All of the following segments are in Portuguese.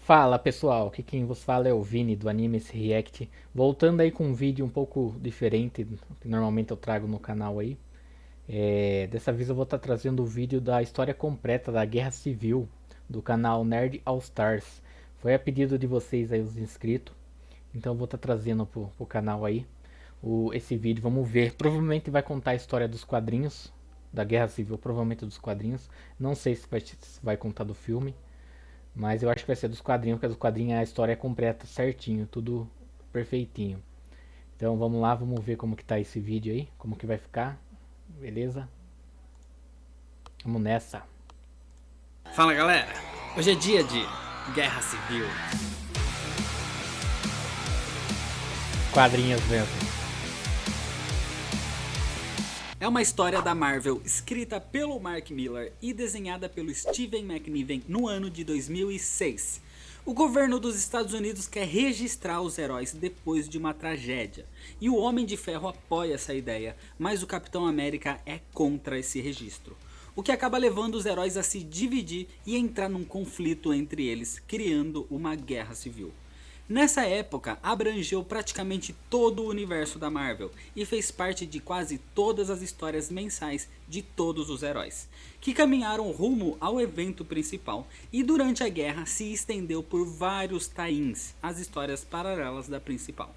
Fala pessoal, aqui quem vos fala é o Vini do Animes React, voltando aí com um vídeo um pouco diferente do que normalmente eu trago no canal aí. Dessa vez eu vou estar trazendo o vídeo da história completa da Guerra Civil do canal Nerd All Stars. Foi a pedido de vocês aí, os inscritos, então eu vou estar trazendo pro canal aí esse vídeo. Vamos ver, provavelmente vai contar a história dos quadrinhos da Guerra Civil, provavelmente dos quadrinhos. Não sei se vai contar do filme. Mas eu acho que vai ser dos quadrinhos, porque dos quadrinhos a história é completa, certinho, tudo perfeitinho. Então vamos lá, vamos ver como que tá esse vídeo aí, como que vai ficar, beleza? Vamos nessa. Fala galera, hoje é dia de Guerra Civil. Quadrinhos mesmo. É uma história da Marvel escrita pelo Mark Millar e desenhada pelo Steven McNiven no ano de 2006. O governo dos Estados Unidos quer registrar os heróis depois de uma tragédia, e o Homem de Ferro apoia essa ideia, mas o Capitão América é contra esse registro, o que acaba levando os heróis a se dividir e entrar num conflito entre eles, criando uma guerra civil. Nessa época, abrangeu praticamente todo o universo da Marvel e fez parte de quase todas as histórias mensais de todos os heróis, que caminharam rumo ao evento principal e durante a guerra se estendeu por vários tie-ins, as histórias paralelas da principal.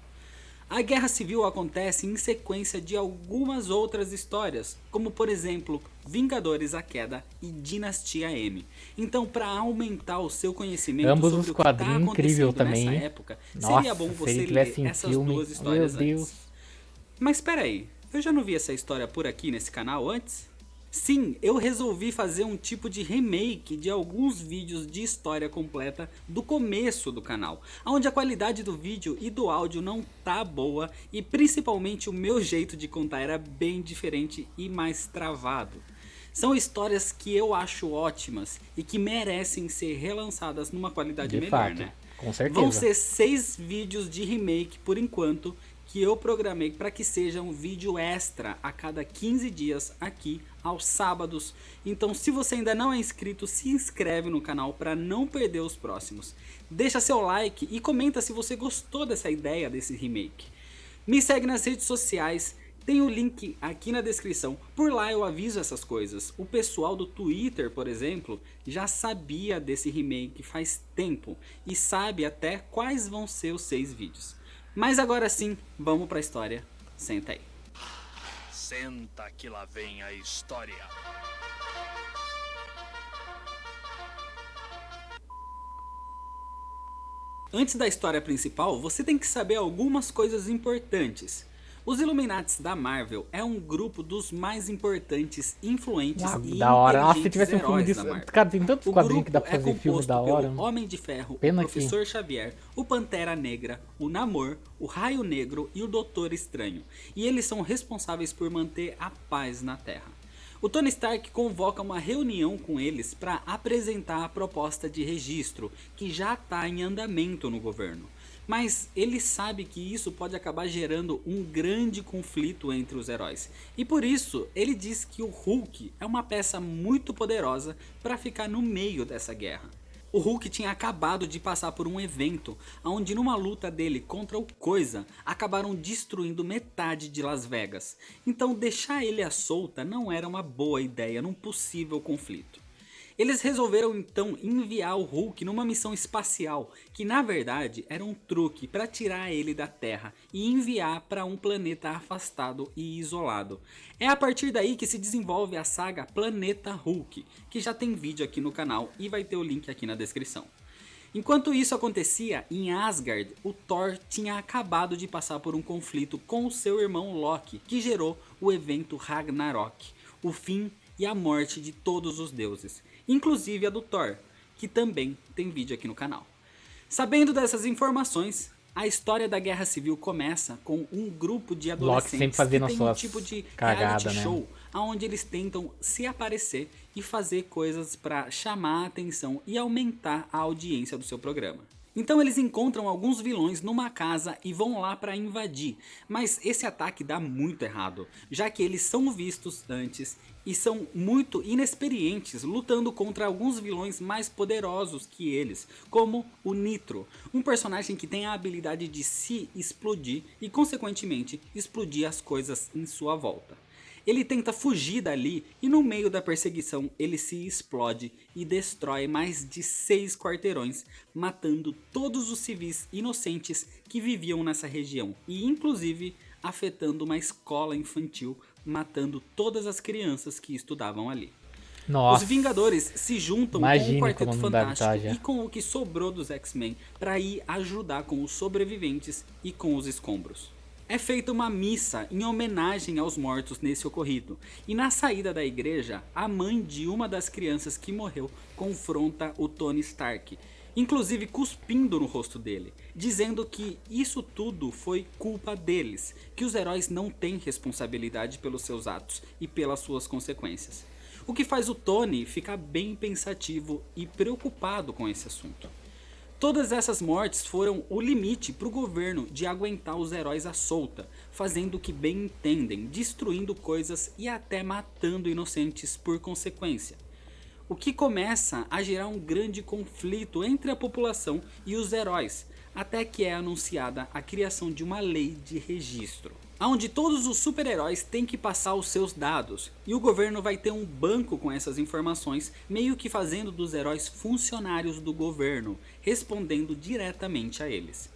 A Guerra Civil acontece em sequência de algumas outras histórias, como por exemplo Vingadores: A Queda e Dinastia M. Então, para aumentar o seu conhecimento Ambos sobre os o que está quadrinhos incrível acontecendo também, nessa hein? época, seria Nossa, bom se ele você tivesse ler em essas filme, duas meu histórias Deus. antes. Mas espera aí, eu já não vi essa história por aqui nesse canal antes? Sim, eu resolvi fazer um tipo de remake de alguns vídeos de história completa do começo do canal, onde a qualidade do vídeo e do áudio não tá boa e principalmente o meu jeito de contar era bem diferente e mais travado. São histórias que eu acho ótimas e que merecem ser relançadas numa qualidade De melhor, fato, né? com Vão certeza. ser 6 vídeos de remake por enquanto, que eu programei para que seja um vídeo extra a cada 15 dias aqui aos sábados. Então, se você ainda não é inscrito, se inscreve no canal para não perder os próximos. Deixa seu like e comenta se você gostou dessa ideia desse remake. Me segue nas redes sociais, tem o link aqui na descrição. Por lá eu aviso essas coisas. O pessoal do Twitter, por exemplo, já sabia desse remake faz tempo e sabe até quais vão ser os 6 vídeos. Mas agora sim, vamos pra história. Senta aí. Senta que lá vem a história. Antes da história principal, você tem que saber algumas coisas importantes. Os Illuminates da Marvel é um grupo dos mais importantes, influentes e Da hora. Nossa, se inteligentes tivesse um filme heróis disso. da Marvel. Cara, tem tantos O quadrinhos que dá grupo pra é fazer filme da composto hora. pelo Homem de Ferro, o Pena que. Professor Xavier, o Pantera Negra, o Namor, o Raio Negro e o Doutor Estranho. E eles são responsáveis por manter a paz na Terra. O Tony Stark convoca uma reunião com eles para apresentar a proposta de registro, que já está em andamento no governo. Mas ele sabe que isso pode acabar gerando um grande conflito entre os heróis. E por isso, ele diz que o Hulk é uma peça muito poderosa para ficar no meio dessa guerra. O Hulk tinha acabado de passar por um evento, onde numa luta dele contra o Coisa, acabaram destruindo metade de Las Vegas. Então deixar ele à solta não era uma boa ideia num possível conflito. Eles resolveram então enviar o Hulk numa missão espacial, que na verdade era um truque para tirar ele da Terra e enviar para um planeta afastado e isolado. É a partir daí que se desenvolve a saga Planeta Hulk, que já tem vídeo aqui no canal e vai ter o link aqui na descrição. Enquanto isso acontecia, em Asgard, o Thor tinha acabado de passar por um conflito com o seu irmão Loki, que gerou o evento Ragnarok, o fim e a morte de todos os deuses, inclusive a do Thor, que também tem vídeo aqui no canal. Sabendo dessas informações, a história da Guerra Civil começa com um grupo de Loki adolescentes sempre que fazendo tem um suas tipo de cagada, reality né? show, onde eles tentam se aparecer e fazer coisas para chamar a atenção e aumentar a audiência do seu programa. Então eles encontram alguns vilões numa casa e vão lá para invadir, mas esse ataque dá muito errado, já que eles são vistos antes e são muito inexperientes lutando contra alguns vilões mais poderosos que eles, como o Nitro, um personagem que tem a habilidade de se explodir e consequentemente explodir as coisas em sua volta. Ele tenta fugir dali e no meio da perseguição ele se explode e destrói mais de 6 quarteirões, matando todos os civis inocentes que viviam nessa região e inclusive afetando uma escola infantil, matando todas as crianças que estudavam ali. Nossa. Os Vingadores se juntam com Imagine o Quarteto como não deve Fantástico estar já. e com o que sobrou dos X-Men para ir ajudar com os sobreviventes e com os escombros. É feita uma missa em homenagem aos mortos nesse ocorrido, e na saída da igreja, a mãe de uma das crianças que morreu confronta o Tony Stark, inclusive cuspindo no rosto dele, dizendo que isso tudo foi culpa deles, que os heróis não têm responsabilidade pelos seus atos e pelas suas consequências. O que faz o Tony ficar bem pensativo e preocupado com esse assunto. Todas essas mortes foram o limite para o governo de aguentar os heróis à solta, fazendo o que bem entendem, destruindo coisas e até matando inocentes por consequência. O que começa a gerar um grande conflito entre a população e os heróis, até que é anunciada a criação de uma lei de registro, onde todos os super-heróis têm que passar os seus dados, e o governo vai ter um banco com essas informações, meio que fazendo dos heróis funcionários do governo, respondendo diretamente a eles.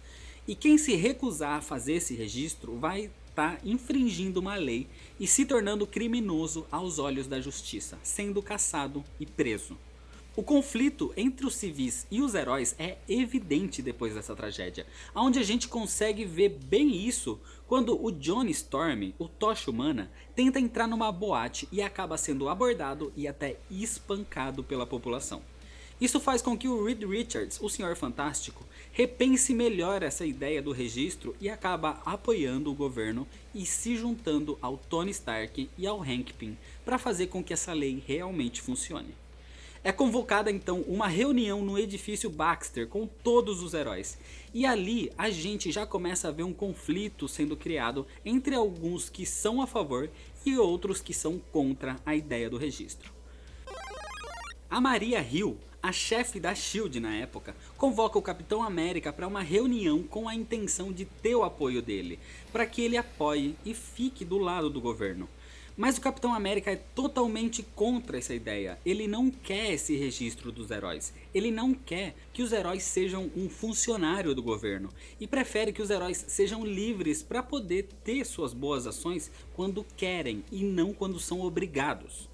E quem se recusar a fazer esse registro vai estar infringindo uma lei e se tornando criminoso aos olhos da justiça, sendo caçado e preso. O conflito entre os civis e os heróis é evidente depois dessa tragédia, onde a gente consegue ver bem isso quando o Johnny Storm, o Tocha Humana, tenta entrar numa boate e acaba sendo abordado e até espancado pela população. Isso faz com que o Reed Richards, o Senhor Fantástico, repense melhor essa ideia do registro e acaba apoiando o governo e se juntando ao Tony Stark e ao Hank Pym para fazer com que essa lei realmente funcione. É convocada então uma reunião no edifício Baxter com todos os heróis, e ali a gente já começa a ver um conflito sendo criado entre alguns que são a favor e outros que são contra a ideia do registro. A Maria Hill, a chefe da SHIELD na época, convoca o Capitão América para uma reunião com a intenção de ter o apoio dele, para que ele apoie e fique do lado do governo. Mas o Capitão América é totalmente contra essa ideia, ele não quer esse registro dos heróis, ele não quer que os heróis sejam um funcionário do governo e prefere que os heróis sejam livres para poder ter suas boas ações quando querem e não quando são obrigados.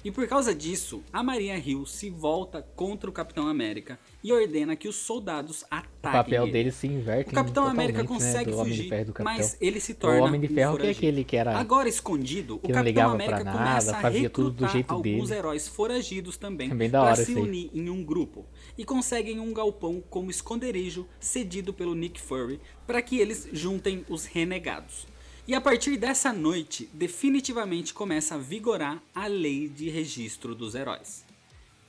E por causa disso, a Maria Hill se volta contra o Capitão América e ordena que os soldados ataquem O papel ele. dele se inverte. O Capitão América totalmente, consegue do Homem de fugir, Ferro e do Capitão. mas ele se torna O Homem de Ferro um que é foragido. aquele que era Agora escondido, o que não Capitão ligava América pra nada, começa a fazia tudo do recrutar jeito alguns dele. heróis foragidos também É bem da para hora se isso aí. unir em um grupo e conseguem um galpão como esconderijo cedido pelo Nick Fury para que eles juntem os renegados. E a partir dessa noite, definitivamente começa a vigorar a lei de registro dos heróis.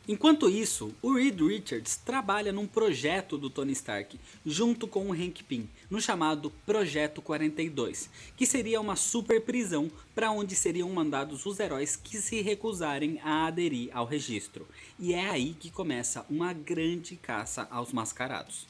Enquanto isso, o Reed Richards trabalha num projeto do Tony Stark, junto com o Hank Pym, no chamado Projeto 42, que seria uma super prisão para onde seriam mandados os heróis que se recusarem a aderir ao registro. E é aí que começa uma grande caça aos mascarados.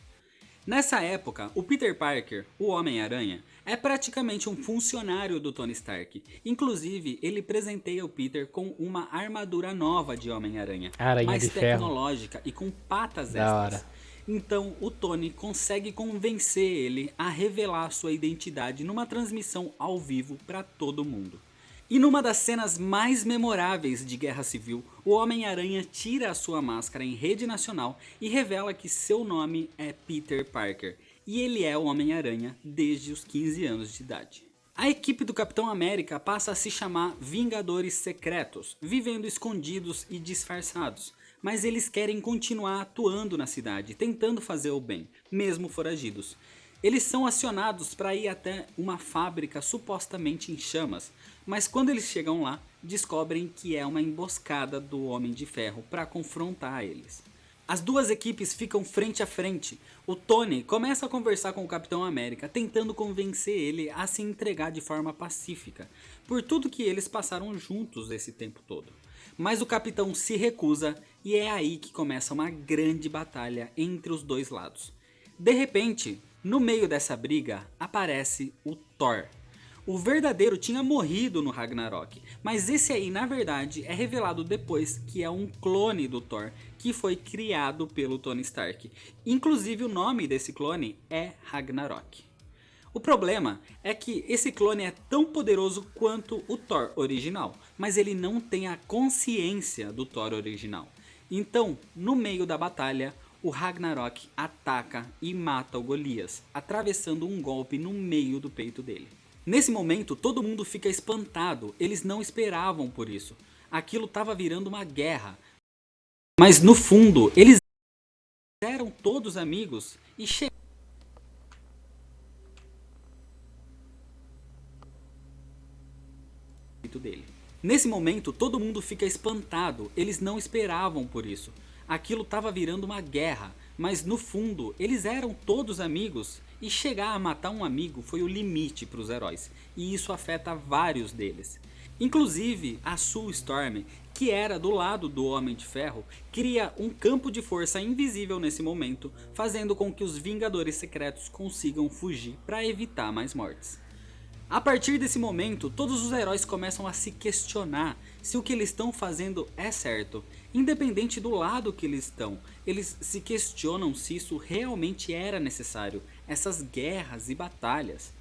Nessa época, o Peter Parker, o Homem-Aranha, é praticamente um funcionário do Tony Stark. Inclusive, ele presenteia o Peter com uma armadura nova de Homem-Aranha, Aranha mais de ferro. tecnológica e com patas Da extras. hora. Então, o Tony consegue convencer ele a revelar sua identidade numa transmissão ao vivo para todo mundo. E numa das cenas mais memoráveis de Guerra Civil, o Homem-Aranha tira a sua máscara em rede nacional e revela que seu nome é Peter Parker, e ele é o Homem-Aranha desde os 15 anos de idade. A equipe do Capitão América passa a se chamar Vingadores Secretos, vivendo escondidos e disfarçados, mas eles querem continuar atuando na cidade, tentando fazer o bem, mesmo foragidos. Eles são acionados para ir até uma fábrica supostamente em chamas, mas quando eles chegam lá, descobrem que é uma emboscada do Homem de Ferro para confrontar eles. As duas equipes ficam frente a frente. O Tony começa a conversar com o Capitão América, tentando convencer ele a se entregar de forma pacífica, por tudo que eles passaram juntos esse tempo todo. Mas o Capitão se recusa e é aí que começa uma grande batalha entre os dois lados. De repente, no meio dessa briga, aparece o Thor. O verdadeiro tinha morrido no Ragnarok, mas esse aí na verdade é revelado depois que é um clone do Thor que foi criado pelo Tony Stark. Inclusive o nome desse clone é Ragnarok. O problema é que esse clone é tão poderoso quanto o Thor original, mas ele não tem a consciência do Thor original. Então, no meio da batalha, o Ragnarok ataca e mata o Golias, atravessando um golpe no meio do peito dele. Nesse momento, todo mundo fica espantado, eles não esperavam por isso. Aquilo estava virando uma guerra. Mas no fundo, eles eram todos amigos e chegaram dele. Nesse momento, todo mundo fica espantado, eles não esperavam por isso. Aquilo estava virando uma guerra, mas no fundo, eles eram todos amigos e chegar a matar um amigo foi o limite para os heróis, e isso afeta vários deles. Inclusive, a Sue Storm, que era do lado do Homem de Ferro, cria um campo de força invisível nesse momento, fazendo com que os Vingadores Secretos consigam fugir para evitar mais mortes. A partir desse momento, todos os heróis começam a se questionar se o que eles estão fazendo é certo. Independente do lado que eles estão, eles se questionam se isso realmente era necessário, essas guerras e batalhas.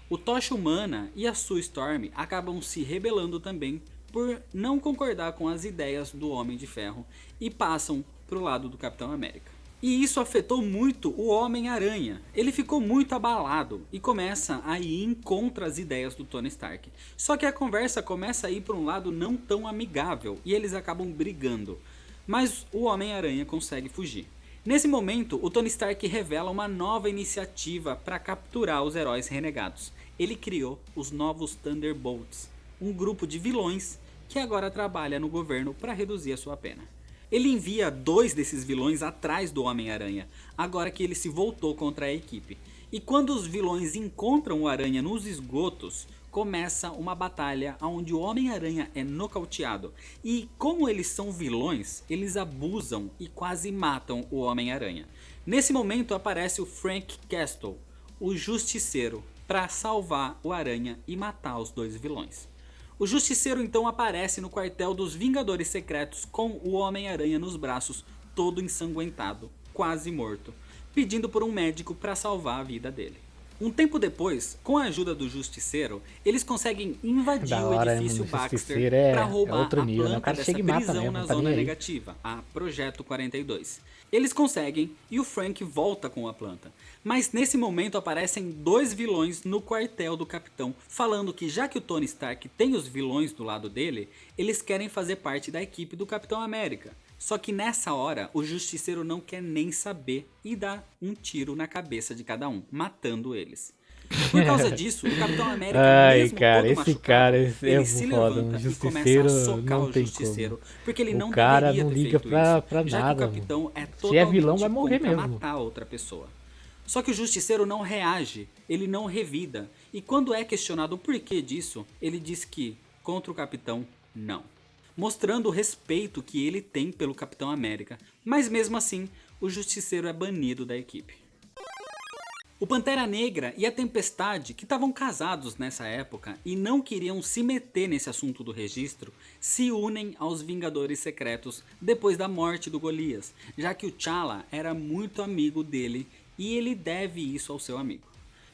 O Tocha Humana e a Sue Storm acabam se rebelando também por não concordar com as ideias do Homem de Ferro e passam para o lado do Capitão América. E isso afetou muito o Homem-Aranha. Ele ficou muito abalado e começa a ir em contra as ideias do Tony Stark. Só que a conversa começa a ir para um lado não tão amigável e eles acabam brigando. Mas o Homem-Aranha consegue fugir. Nesse momento, o Tony Stark revela uma nova iniciativa para capturar os heróis renegados. Ele criou os novos Thunderbolts, um grupo de vilões que agora trabalha no governo para reduzir a sua pena. Ele envia 2 desses vilões atrás do Homem-Aranha, agora que ele se voltou contra a equipe. E quando os vilões encontram o Aranha nos esgotos, começa uma batalha onde o Homem-Aranha é nocauteado. E como eles são vilões, eles abusam e quase matam o Homem-Aranha. Nesse momento aparece o Frank Castle, o Justiceiro, para salvar o Aranha e matar os 2 vilões. O Justiceiro então aparece no quartel dos Vingadores Secretos com o Homem-Aranha nos braços, todo ensanguentado, quase morto, pedindo por um médico para salvar a vida dele. Um tempo depois, com a ajuda do Justiceiro, eles conseguem invadir o edifício Baxter para roubar a planta dessa prisão na zona negativa, a Projeto 42. Eles conseguem e o Frank volta com a planta. Mas nesse momento aparecem 2 vilões no quartel do Capitão, falando que já que o Tony Stark tem os vilões do lado dele, eles querem fazer parte da equipe do Capitão América. Só que nessa hora, o Justiceiro não quer nem saber e dá um tiro na cabeça de cada um, matando eles. Por causa disso, o Capitão América, mesmo todo machucado, ele se levanta e começa a socar o Justiceiro, porque ele não deveria ter feito isso, já que o Capitão é totalmente contra matar outra pessoa. Só que o Justiceiro não reage, ele não revida, e quando é questionado o porquê disso, ele diz que, contra o Capitão, não. Mostrando o respeito que ele tem pelo Capitão América, mas mesmo assim, o Justiceiro é banido da equipe. O Pantera Negra e a Tempestade, que estavam casados nessa época e não queriam se meter nesse assunto do registro, se unem aos Vingadores Secretos depois da morte do Golias, já que o T'Challa era muito amigo dele e ele deve isso ao seu amigo.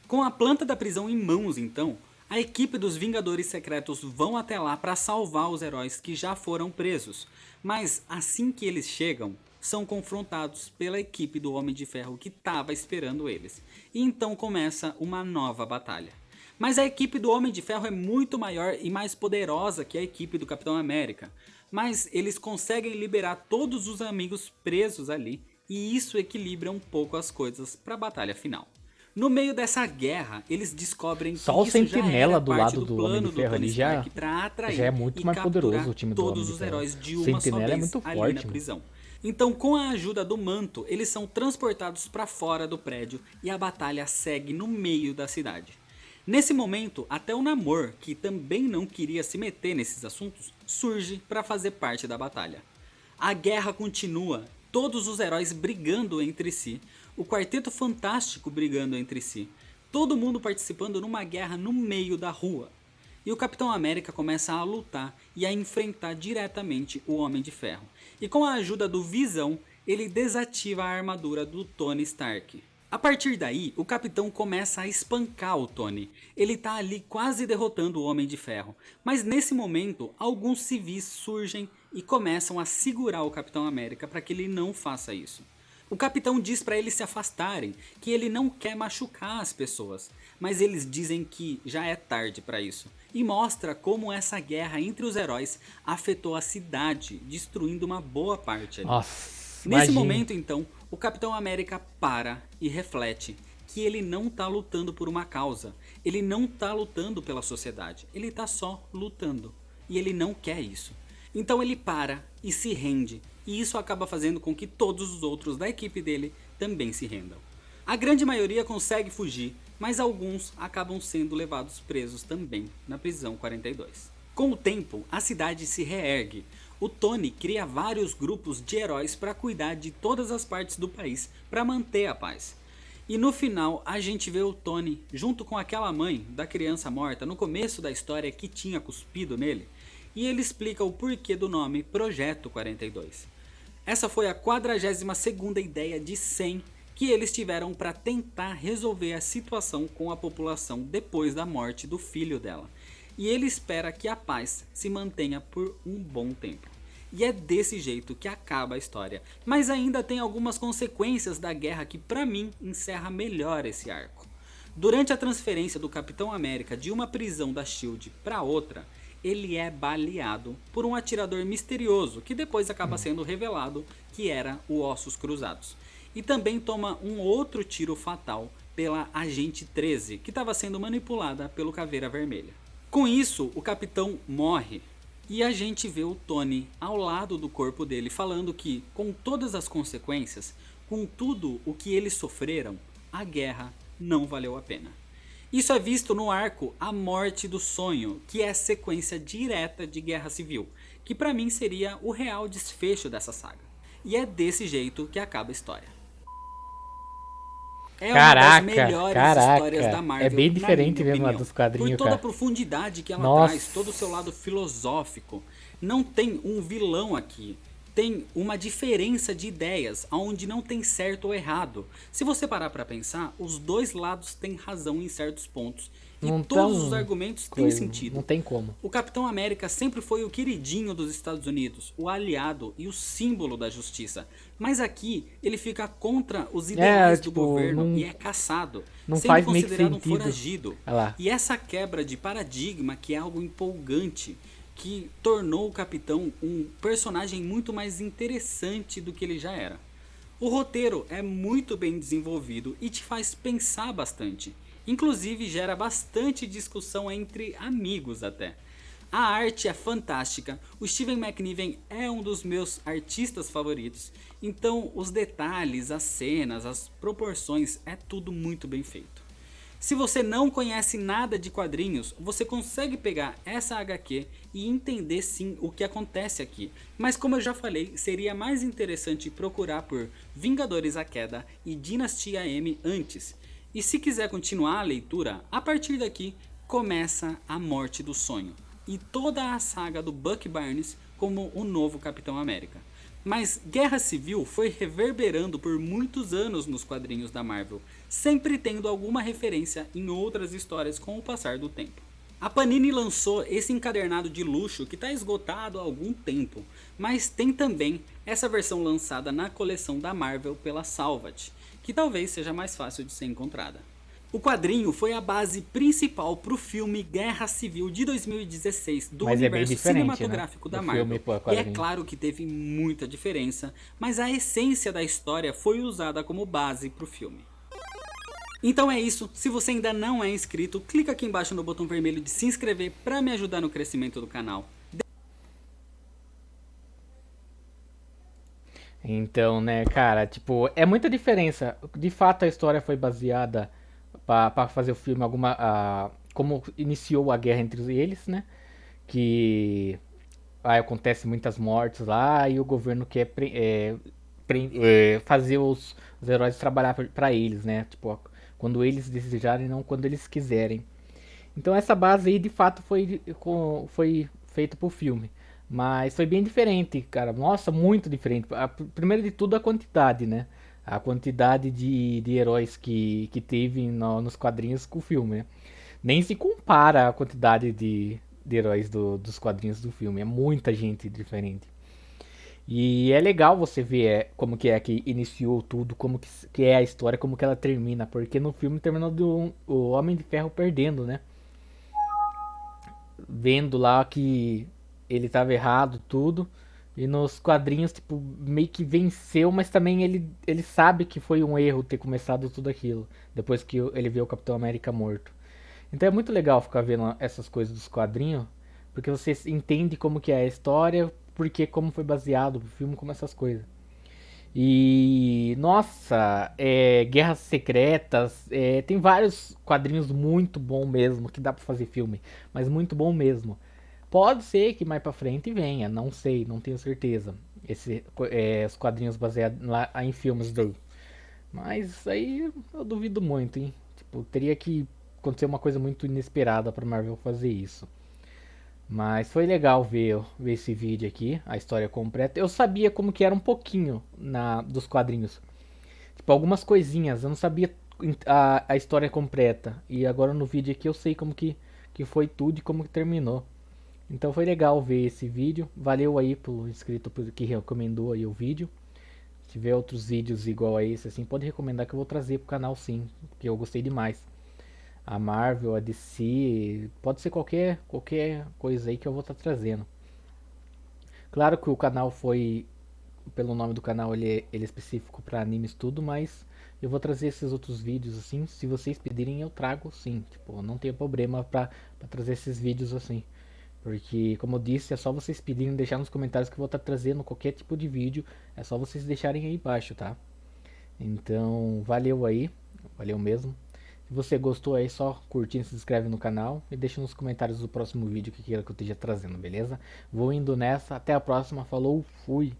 Com a planta da prisão em mãos então, a equipe dos Vingadores Secretos vão até lá para salvar os heróis que já foram presos, mas assim que eles chegam, são confrontados pela equipe do Homem de Ferro que estava esperando eles, e então começa uma nova batalha. Mas a equipe do Homem de Ferro é muito maior e mais poderosa que a equipe do Capitão América, mas eles conseguem liberar todos os amigos presos ali, e isso equilibra um pouco as coisas para a batalha final. No meio dessa guerra, eles descobrem que só o isso Sentinela já era do parte lado do Homem de Ferro ali já pra atrair é muito e mais poderoso o time do Homem todos de os Ferro. heróis de O uma só Sentinela é vez muito ali forte, na prisão. Então, com a ajuda do manto, eles são transportados para fora do prédio e a batalha segue no meio da cidade. Nesse momento, até o Namor, que também não queria se meter nesses assuntos, surge para fazer parte da batalha. A guerra continua, todos os heróis brigando entre si, o Quarteto Fantástico brigando entre si, todo mundo participando numa guerra no meio da rua. E o Capitão América começa a lutar e a enfrentar diretamente o Homem de Ferro. E com a ajuda do Visão, ele desativa a armadura do Tony Stark. A partir daí, o Capitão começa a espancar o Tony. Ele tá ali quase derrotando o Homem de Ferro. Mas nesse momento, alguns civis surgem e começam a segurar o Capitão América para que ele não faça isso. O Capitão diz para eles se afastarem, que ele não quer machucar as pessoas. Mas eles dizem que já é tarde para isso. E mostra como essa guerra entre os heróis afetou a cidade, destruindo uma boa parte ali. Nossa, Nesse imagina. momento então, o Capitão América para e reflete que ele não tá lutando por uma causa, ele não tá lutando pela sociedade, ele tá só lutando e ele não quer isso. Então ele para e se rende, e isso acaba fazendo com que todos os outros da equipe dele também se rendam. A grande maioria consegue fugir, mas alguns acabam sendo levados presos também na prisão 42. Com o tempo, a cidade se reergue. O Tony cria vários grupos de heróis para cuidar de todas as partes do país para manter a paz. E no final a gente vê o Tony junto com aquela mãe da criança morta no começo da história que tinha cuspido nele, e ele explica o porquê do nome Projeto 42. Essa foi a 42ª ideia de 100 que eles tiveram para tentar resolver a situação com a população depois da morte do filho dela. E ele espera que a paz se mantenha por um bom tempo. E é desse jeito que acaba a história. Mas ainda tem algumas consequências da guerra que pra mim encerra melhor esse arco. Durante a transferência do Capitão América de uma prisão da SHIELD para outra, ele é baleado por um atirador misterioso que depois acaba sendo revelado que era o Ossos Cruzados. E também toma um outro tiro fatal pela Agente 13, que estava sendo manipulada pelo Caveira Vermelha. Com isso, o capitão morre e a gente vê o Tony ao lado do corpo dele falando que, com todas as consequências, com tudo o que eles sofreram, a guerra não valeu a pena. Isso é visto no arco A Morte do Sonho, que é sequência direta de Guerra Civil, que pra mim seria o real desfecho dessa saga. E é desse jeito que acaba a história. É uma das melhores histórias da Marvel. É bem diferente na minha mesmo a opinião, dos quadrinhos, por toda cara. a profundidade que ela Nossa. traz, todo o seu lado filosófico. Não tem um vilão aqui. Tem uma diferença de ideias, onde não tem certo ou errado. Se você parar pra pensar, os dois lados têm razão em certos pontos. E Não todos tão os argumentos têm coisa, sentido. Não tem como. O Capitão América sempre foi o queridinho dos Estados Unidos, o aliado e o símbolo da justiça. Mas aqui ele fica contra os ideais do tipo, governo não- e é caçado, não sendo faz meio que considerado um sentido. foragido. Olha lá. E essa quebra de paradigma, que é algo empolgante, que tornou o Capitão um personagem muito mais interessante do que ele já era. O roteiro é muito bem desenvolvido e te faz pensar bastante. Inclusive gera bastante discussão entre amigos até. A arte é fantástica, o Steven McNiven é um dos meus artistas favoritos, então os detalhes, as cenas, as proporções, é tudo muito bem feito. Se você não conhece nada de quadrinhos, você consegue pegar essa HQ e entender sim o que acontece aqui. Mas como eu já falei, seria mais interessante procurar por Vingadores A Queda e Dinastia M antes. E se quiser continuar a leitura, a partir daqui começa A Morte do Sonho e toda a saga do Bucky Barnes como o novo Capitão América. Mas Guerra Civil foi reverberando por muitos anos nos quadrinhos da Marvel, sempre tendo alguma referência em outras histórias com o passar do tempo. A Panini lançou esse encadernado de luxo que está esgotado há algum tempo, mas tem também essa versão lançada na coleção da Marvel pela Salvat, que talvez seja mais fácil de ser encontrada. O quadrinho foi a base principal para o filme Guerra Civil de 2016 do Mas é bem universo diferente, cinematográfico né? da Do Marvel. filme pro E é quadrinho. claro que teve muita diferença, mas a essência da história foi usada como base para o filme. Então é isso, se você ainda não é inscrito, clica aqui embaixo no botão vermelho de se inscrever para me ajudar no crescimento do canal. Então, né, cara, tipo, é muita diferença. De fato, a história foi baseada para fazer o filme como iniciou a guerra entre eles, né? Que aí acontece muitas mortes lá e o governo quer fazer os heróis trabalhar para eles, né? Tipo, quando eles desejarem, não quando eles quiserem. Então essa base aí de fato foi feita pro filme. Mas foi bem diferente, cara. Nossa, muito diferente. Primeiro de tudo a quantidade, né? A quantidade de heróis que teve nos quadrinhos com o filme, né? Nem se compara a quantidade de heróis dos quadrinhos do filme. É muita gente diferente. E é legal você ver como que é que iniciou tudo, como que é a história, como que ela termina. Porque no filme terminou o Homem de Ferro perdendo, né? Vendo lá que ele estava errado, tudo. E nos quadrinhos, tipo, meio que venceu, mas também ele sabe que foi um erro ter começado tudo aquilo. Depois que ele vê o Capitão América morto. Então é muito legal ficar vendo essas coisas dos quadrinhos. Porque você entende como que é a história, porque como foi baseado o filme, como essas coisas. E nossa, Guerras Secretas, tem vários quadrinhos muito bom mesmo que dá pra fazer filme, mas muito bom mesmo. Pode ser que mais pra frente venha, não sei, não tenho certeza. Os quadrinhos baseados lá em filmes dele. Mas aí eu duvido muito, hein? Tipo, teria que acontecer uma coisa muito inesperada pra Marvel fazer isso. Mas foi legal ver esse vídeo aqui, a história completa. Eu sabia como que era um pouquinho dos quadrinhos. Tipo, algumas coisinhas, eu não sabia a história completa. E agora no vídeo aqui eu sei como que foi tudo e como que terminou. Então foi legal ver esse vídeo. Valeu aí pelo inscrito que recomendou aí o vídeo. Se tiver outros vídeos igual a esse, assim, pode recomendar que eu vou trazer pro canal sim, porque eu gostei demais. A Marvel, a DC, pode ser qualquer coisa aí que eu vou estar trazendo. Claro que o canal foi, pelo nome do canal, ele é específico para animes tudo, mas eu vou trazer esses outros vídeos assim, se vocês pedirem eu trago sim, tipo, não tem problema pra trazer esses vídeos assim. Porque, como eu disse, é só vocês pedirem, deixar nos comentários que eu vou estar trazendo qualquer tipo de vídeo, é só vocês deixarem aí embaixo, tá? Então, valeu aí, valeu mesmo. Se você gostou aí, só curtir, se inscreve no canal e deixa nos comentários do próximo vídeo que queira que eu esteja trazendo, beleza? Vou indo nessa, até a próxima, falou, fui!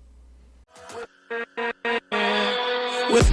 With